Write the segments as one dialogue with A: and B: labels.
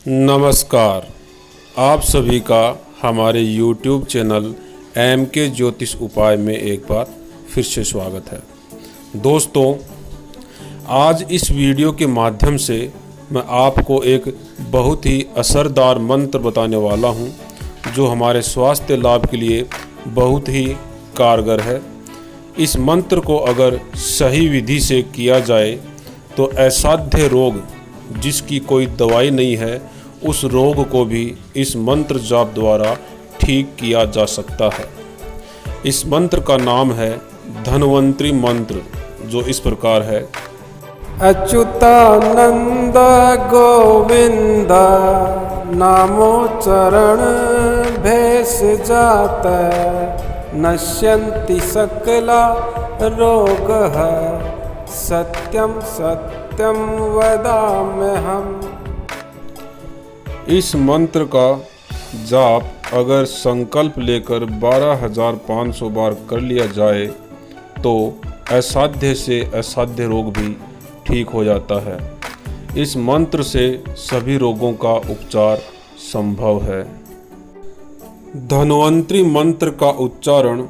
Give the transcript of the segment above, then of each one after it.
A: नमस्कार। आप सभी का हमारे YouTube चैनल MK ज्योतिष उपाय में एक बार फिर से स्वागत है। दोस्तों, आज इस वीडियो के माध्यम से मैं आपको एक बहुत ही असरदार मंत्र बताने वाला हूं, जो हमारे स्वास्थ्य लाभ के लिए बहुत ही कारगर है। इस मंत्र को अगर सही विधि से किया जाए तो असाध्य रोग, जिसकी कोई दवाई नहीं है, उस रोग को भी इस मंत्र जाप द्वारा ठीक किया जा सकता है। इस मंत्र का नाम है धन्वंतरी मंत्र, जो इस प्रकार है।
B: अच्युतानंद गोविंद नामो चरण भेष जात नश्यन्ति सकला रोग सत्यम सत्यम वदाम्यहम्।
A: इस मंत्र का जाप अगर संकल्प लेकर 12,500 बार कर लिया जाए तो असाध्य से असाध्य रोग भी ठीक हो जाता है। इस मंत्र से सभी रोगों का उपचार संभव है। धन्वंतरी मंत्र का उच्चारण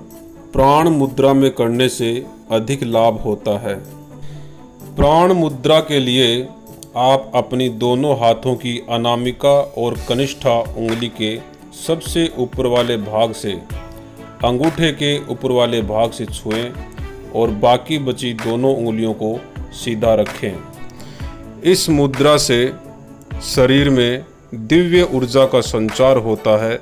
A: प्राण मुद्रा में करने से अधिक लाभ होता है। प्राण मुद्रा के लिए आप अपनी दोनों हाथों की अनामिका और कनिष्ठा उंगली के सबसे ऊपर वाले भाग से अंगूठे के ऊपर वाले भाग से छुएं और बाकी बची दोनों उंगलियों को सीधा रखें। इस मुद्रा से शरीर में दिव्य ऊर्जा का संचार होता है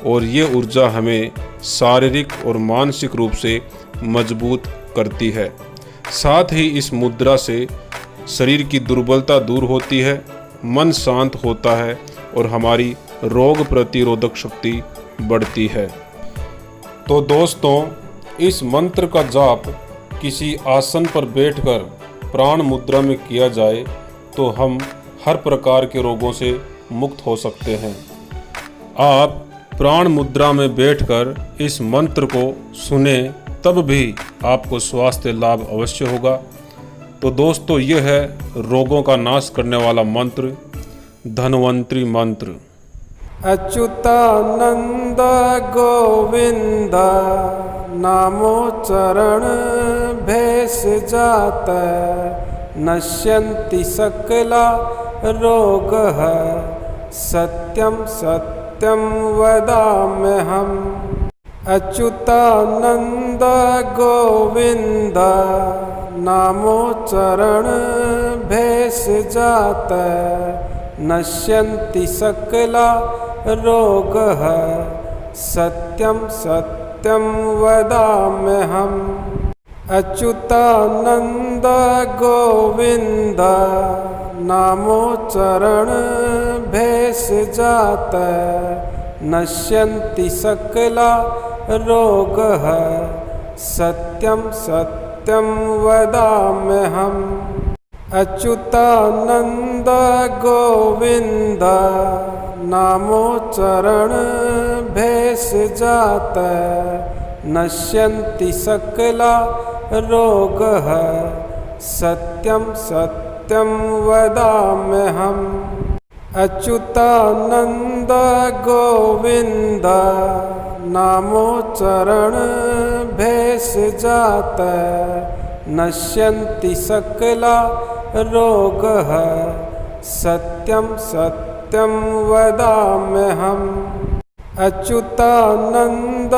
A: और ये ऊर्जा हमें शारीरिक और मानसिक रूप से मजबूत करती है। साथ ही इस मुद्रा से शरीर की दुर्बलता दूर होती है, मन शांत होता है और हमारी रोग प्रतिरोधक शक्ति बढ़ती है। तो दोस्तों, इस मंत्र का जाप किसी आसन पर बैठकर प्राण मुद्रा में किया जाए तो हम हर प्रकार के रोगों से मुक्त हो सकते हैं। आप प्राण मुद्रा में बैठकर इस मंत्र को सुने, तब भी आपको स्वास्थ्य लाभ अवश्य होगा। तो दोस्तों, ये है रोगों का नाश करने वाला मंत्र, धन्वंतरी मंत्र।
B: अच्युतानंद गोविंद नामो चरण भेष जात नश्यन्ति सकला रोग सत्यम सत्यम वदाम्यहम्। अच्युतानंद गोविंद नामो चरण भेष जात नश्यन्ति सकला रोग सत्यम सत्यम वदाम्यहम्। अच्युतानंद गोविंद नामो चरण भेष जात नश्यन्ति सकला रोग सत्यम सत्यम वदाम्यहम्। अच्युतानंद गोविंद नामो चरण भेष जात नश्यन्ति सकला रोग सत्यम सत्यम वदाम्यहम्। अच्युतानंद गोविंद नामो चरण भेष जात नश्यन्ति सकला रोग सत्यम सत्यम वदाम्यहम्। अच्युतानंद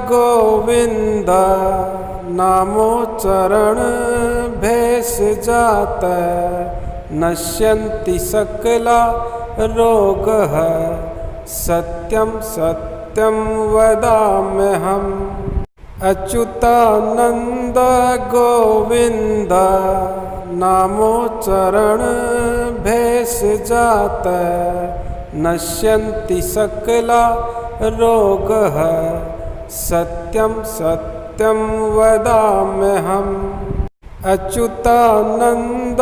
B: गोविंद नामो चरण भेष जात नश्यन्ति सकला रोग सत्यम सत्यम वदाम्यहम्। अच्युतानंद गोविंद नामो चरण भेष जात नश्यन्ति सकला रोग सत्यम सत्यम वदाम्यहम्। अच्युतानंद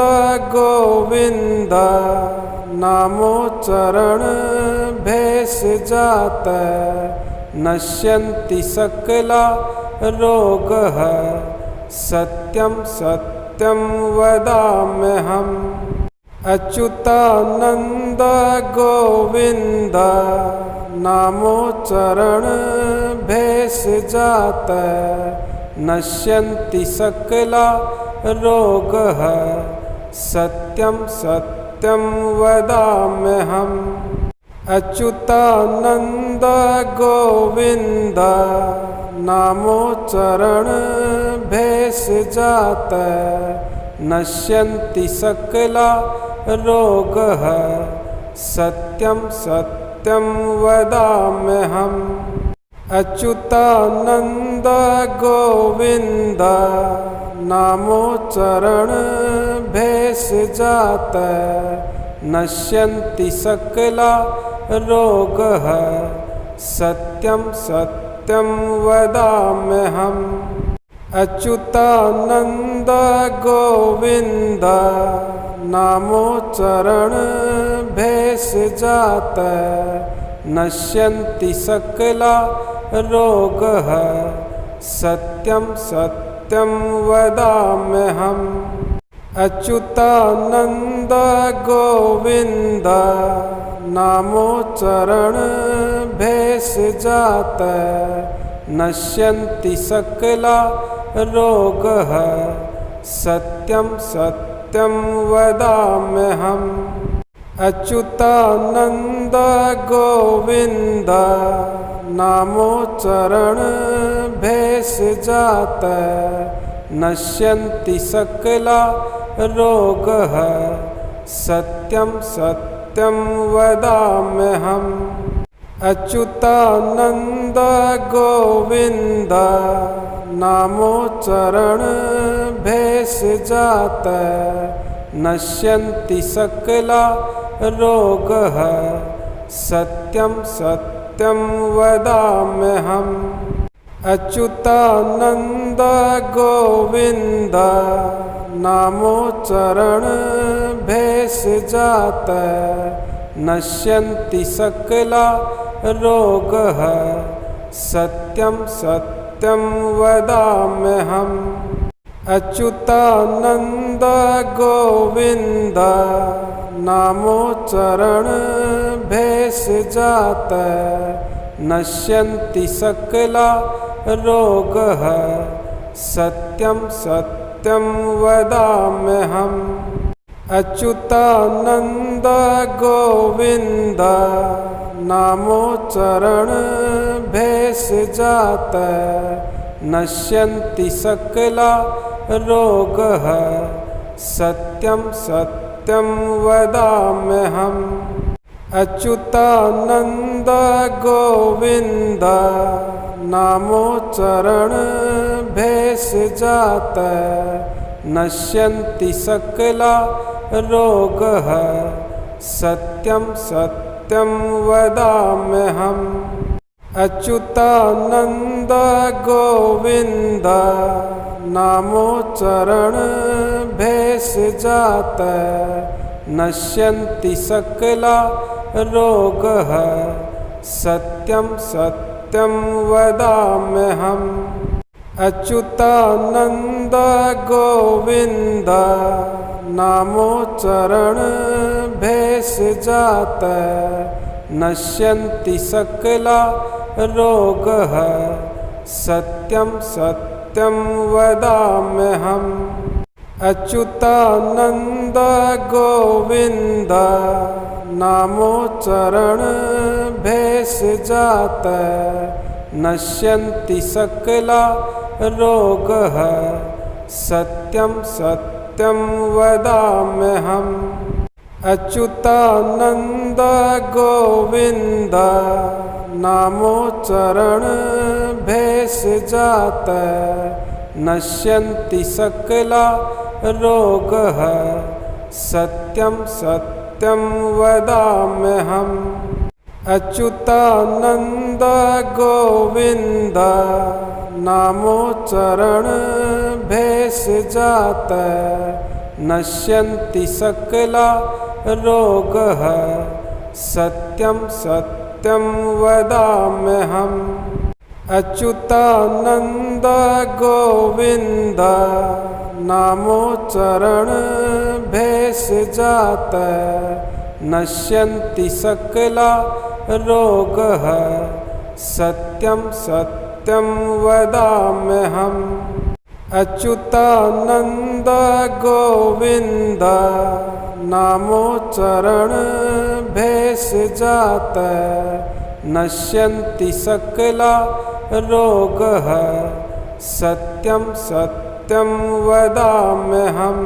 B: गोविंद नामो चरण भेष जात नश्यन्ति सकला रोग सत्यम सत्यम वदाम्यहम्। अच्युतानंद गोविंद नामोच्चरण भेष जात नश्यन्ति सकला रोगः सत्यं सत्यं वदाम्यहम्। अच्युतानंद गोविंद नामोच्चरण भेष जात नश्यन्ति सकला रोगः सत्यं सत्यं वदाम्यहम्। अच्युतानंद गोविंद नामोच्चरण भेष जात नश्यन्ति सकला रोगः सत्यं सत्यं वदाम्यहम्। अच्युतानंद गोविंद नामोच्चरण भेष जात नश्यन्ति सकला रोगः सत्यं सत्यं वदाम्यहम्। अच्युतानंद गोविंद नामोच्चरण भेष जात नश्यन्ति सकला रोगः सत्यं सत्यं वदाम्यहम्। अच्युतानंद गोविंद नामोच्चरण भेष जात नश्यन्ति सकला रोगः सत्यं सत्यं वदाम्यहम्। अच्युतानंद गोविंद नामोच्चरण भेष जात नश्यन्ति सकला रोगः सत्यं सत्यं वदाम्यहम्। अच्युतानंद गोविंद नामोच्चरण भेष जात नश्यन्ति सकला रोगः सत्यं सत्यं वदाम्यहम्। अच्युतानंद गोविंद नामोच्चरण भेष जात नश्यन्ति सकला रोगः सत्यं सत्यं वदाम्यहम्। अच्युतानंद गोविंद नामोच्चरण भेष जात नश्यन्ति सकला रोगः सत्यं सत्यं वदाम्यहम्। अच्युतानंद गोविंद नामोच्चरण भेष जात नश्यन्ति सकला रोगः सत्यं सत्यं वदाम्यहम्। अच्युतानंद गोविंद नामोच्चरण भेष जात नश्यन्ति सकला रोगः सत्यं सत्यं वदाम्यहम्। अच्युतानंद गोविंद नामोच्चरण भेष जात नश्यन्ति सकला रोगः सत्यं सत्यं वदाम्यहम्। अच्युतानंद गोविंद नामोच्चरण भेष जात नश्यन्ति सकला रोगः सत्यं सत्यं वदाम्यहम्। अच्युतानंद गोविंद नामोच्चरण भेष जात नश्यन्ति सकला रोगः सत्यं सत्यं वदाम्यहम्। अच्युतानंद गोविंद नामोच्चरण भेष जात नश्यन्ति सकला रोगः सत्यं सत्यं वदाम्यहम्। अच्युतानंद गोविंद नामोच्चरण भेष जात नश्यन्ति सकला रोगः सत्यं सत्यं वदाम्यहम् अच्युतानंद गोविंद नामोच्चारण भेष जात नश्यन्ति सकला रोगः सत्यं सत्यं वदाम्यहम्।